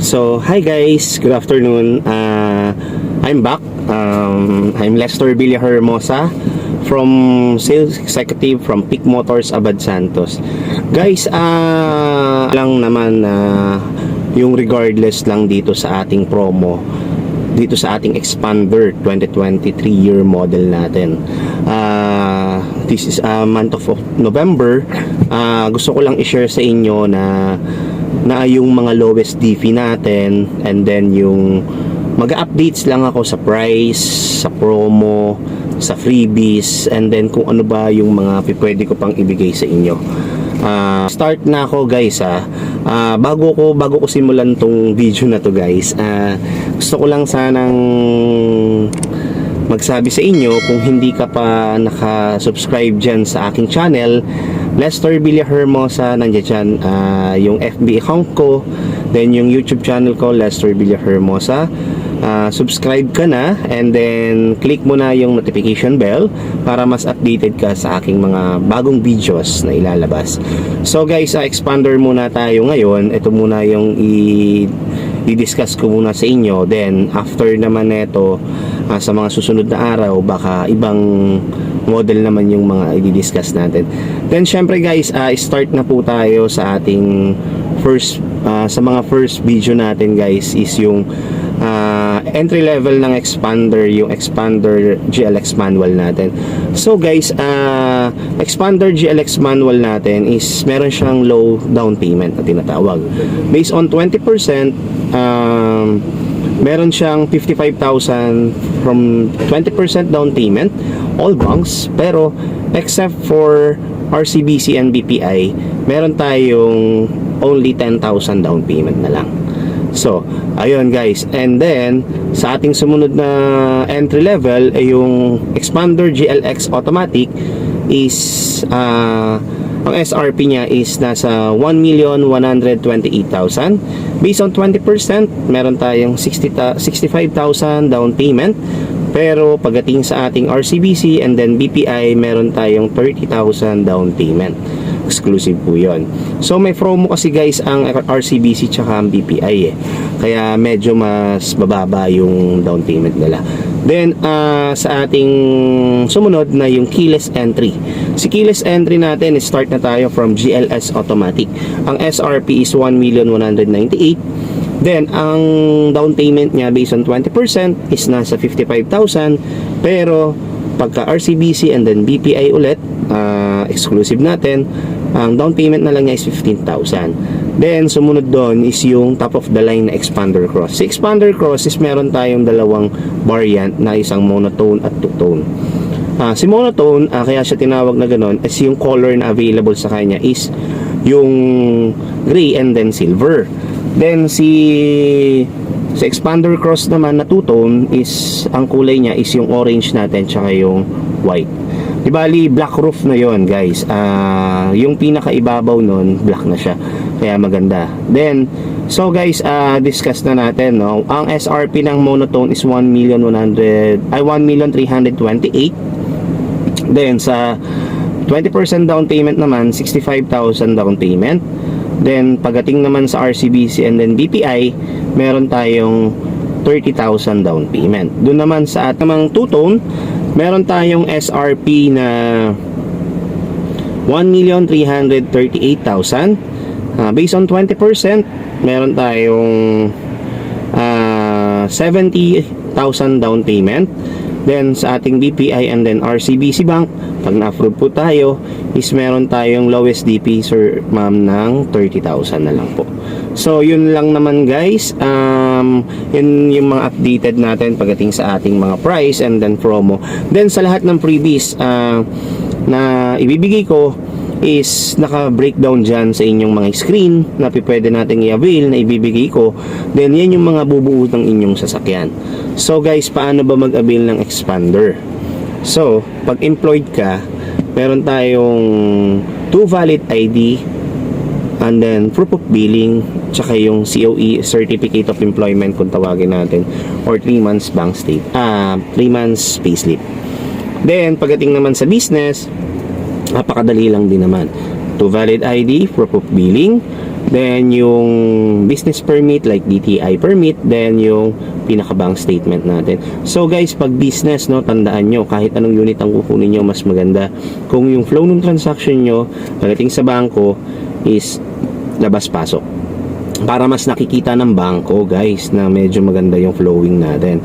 So, hi guys, good afternoon. I'm back. I'm Lester Villahermosa from Sales Executive from Peak Motors, Abad Santos. Guys, lang naman yung regardless lang dito sa ating promo, dito sa ating Expander 2023 year model natin. This is a month of November. Gusto ko lang i-share sa inyo na yung mga lowest DP natin, and then yung mag-updates lang ako sa price, sa promo, sa freebies, and then kung ano ba yung mga pwede ko pang ibigay sa inyo. Start na ako guys. Bago ko simulan tong video na to guys, gusto ko lang sanang magsabi sa inyo, kung hindi ka pa naka-subscribe dyan sa aking channel, Lester Villahermosa, nandiyan dyan yung FB account ko, then yung YouTube channel ko, Lester Villahermosa. Subscribe ka na, and then click mo na yung notification bell para mas updated ka sa aking mga bagong videos na ilalabas. So guys, Expander muna tayo ngayon. Ito muna yung i-discuss ko muna sa inyo. Then after naman neto, sa mga susunod na araw, baka ibang model naman yung mga i-discuss natin. Then syempre guys, start na po tayo sa ating first, sa mga first video natin guys, is yung entry level ng Expander, yung Expander GLX manual natin. So guys, Expander GLX manual natin is meron siyang low down payment na tinatawag. Based on 20%, meron siyang 55,000 from 20% down payment, all banks, pero except for RCBC and BPI, meron tayong only 10,000 down payment na lang. So, ayun guys. And then, sa ating sumunod na entry level, ay yung Expander GLX Automatic is, ang SRP niya is nasa 1,128,000. Based on 20%, meron tayong 65,000 down payment. Pero pagdating sa ating RCBC and then BPI, meron tayong 30,000 down payment. Exclusive po yun. So may promo kasi guys ang RCBC tsaka ang BPI kaya medyo mas bababa yung down payment nila. Then sa ating sumunod na yung keyless entry. Si keyless entry natin, start na tayo from GLS Automatic. Ang SRP is 1,198,000. Then ang down payment niya based on 20% is nasa 55,000. Pero pagka RCBC and then BPI ulit, exclusive natin, ang down payment na lang niya is 15,000. Then sumunod doon is yung top of the line na Expander Cross. Si Expander Cross is meron tayong dalawang variant na isang monotone at two-tone. Si monotone, kaya siya tinawag na ganon, is yung color na available sa kanya is yung gray and then silver. Then si Expander Cross naman na two-tone is ang kulay niya is yung orange natin tsaka yung white. Di bali black roof na yon guys. Yung pinakaibabaw nun black na siya, kaya maganda. Then so guys, discuss na natin, no? Ang SRP ng monotone is 1,328,000. Then sa 20% down payment naman, 65,000 down payment. Then pagdating naman sa RCBC and then BPI, meron tayong 30,000 down payment. Doon naman sa ating two-tone, meron tayong SRP na 1,338,000. Based on 20%, meron tayong 70,000 down payment. Then sa ating BPI and then RCBC Bank, pag na-approve po tayo, is meron tayong lowest DP sir ma'am ng 30,000 na lang po. So yun lang naman guys. Yun yung mga updated natin pagdating sa ating mga price and then promo. Then sa lahat ng freebies na ibibigay ko is naka-breakdown dyan sa inyong mga screen na pwede nating i-avail na ibibigay ko. Then yan yung mga bubuo ng inyong sasakyan. So guys, paano ba mag-avail ng Expander? So pag employed ka, meron tayong 2 valid ID and then proof of billing, tsaka yung COE, Certificate of Employment kung tawagin natin, or 3 months bank state, 3 months payslip. Then pagdating naman sa business, napakadali lang din naman. 2 valid ID, proof of billing, then yung business permit like DTI permit, then yung pinaka-bank statement natin. So guys, pag business, no, tandaan nyo, kahit anong unit ang kukunin nyo, mas maganda kung yung flow ng transaction nyo pagdating sa bangko is labas-pasok, para mas nakikita ng bangko guys na medyo maganda yung flowing natin.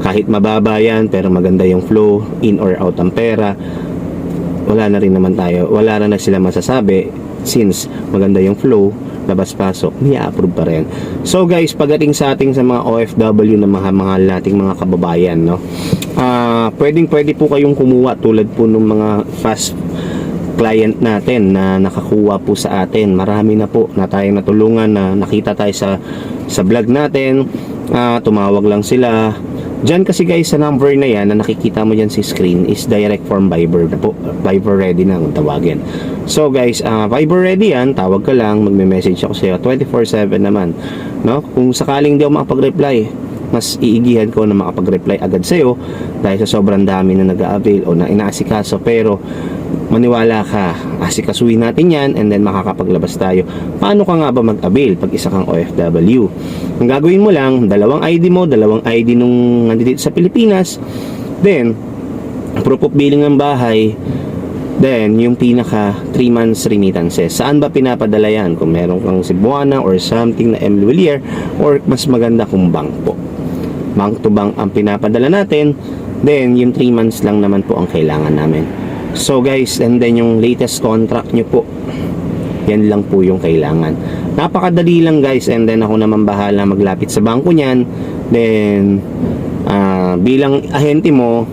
Kahit mababa yan pero maganda yung flow, in or out ang pera, wala na rin naman tayo, wala na sila masasabi since maganda yung flow, labas-pasok, ni-approve pa rin. So guys, pagdating sa ating sa mga OFW na mga mahal nating mga kababayan, no, pwede po kayong kumuha tulad po ng mga fast client natin na nakakuha po sa atin. Marami na po na tayong natulungan, na nakita tayo sa vlog natin. Tumawag lang sila dyan, kasi guys, sa number na yan na nakikita mo dyan sa screen is direct from Viber na po. Viber ready na kung tawagin. So guys, Viber ready yan, tawag ka lang, magme-message ako sa'yo 24/7 naman, no? Kung sakaling di ako makapag-reply, mas iigihan ko na makapag-reply agad sa'yo dahil sa sobrang dami na nag-a-avail o na inaasikaso. Pero maniwala ka, asikasuhin natin yan and then makakapaglabas tayo. Paano ka nga ba mag-avail pag isa kang OFW? Ang gagawin mo lang, dalawang ID mo, dalawang ID nung nandito sa Pilipinas, then proof of billing ng bahay, then yung pinaka 3 months remittances. Saan ba pinapadala yan? Kung meron kang Cebuana or something na MLWilier, or mas maganda kung bank po, bank to bank ang pinapadala natin, then yung 3 months lang naman po ang kailangan namin. So guys, and then yung latest contract nyo po, yan lang po yung kailangan. Napakadali lang guys, and then ako naman bahala maglapit sa bangko nyan. Then bilang ahente mo,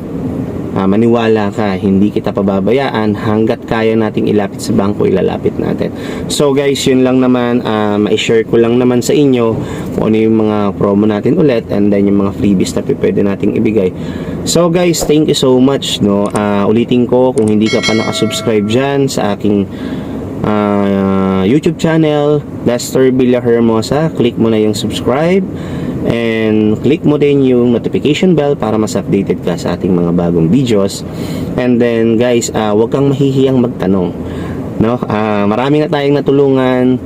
maniwala ka, hindi kita pababayaan. Hanggat kaya nating ilapit sa bangko, ilalapit natin. So guys, yun lang naman, ma-share ko lang naman sa inyo kung ano yung mga promo natin ulit, and then yung mga freebies na pwede nating ibigay. So guys, thank you so much, no. Ulitin ko, kung hindi ka pa nakasubscribe dyan sa aking YouTube channel, Lester Villahermosa, click mo na yung subscribe and click mo din yung notification bell para mas updated ka sa ating mga bagong videos. And then guys, huwag kang mahihiyang magtanong, no? Marami na tayong natulungan,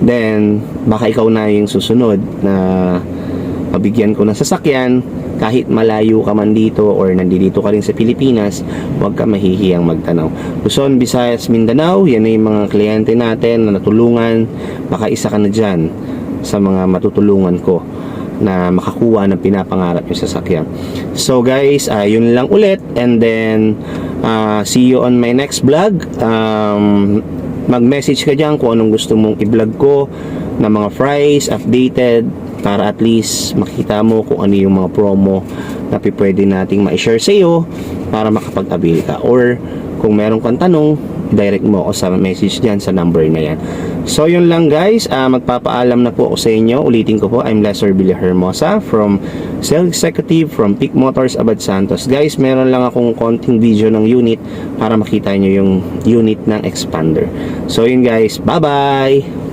then baka ikaw na yung susunod na pabigyan ko ng sasakyan. Kahit malayo ka man dito or nandito ka rin sa Pilipinas, huwag ka mahihiyang magtanong. Luzon, Visayas, Mindanao, yan na yung mga kliyente natin na natulungan. Baka isa ka na dyan sa mga matutulungan ko na makakuha ng pinapangarap yung sasakyan. So guys, yun lang ulit, and then see you on my next vlog. Mag-message ka dyan kung anong gusto mong i-vlog ko na mga price updated, para at least makita mo kung ano yung mga promo na pwede nating ma-share sa iyo para makapag-avail ka. Or kung meron kang tanong, direct mo ako sa message dyan sa number na yan. So yun lang guys, magpapaalam na po ako sa inyo. Ulitin ko po, I'm Lester Villahermosa from Sales Executive from Peak Motors, Abad Santos. Guys, meron lang akong konting video ng unit para makita nyo yung unit ng expander. So yun guys, bye bye!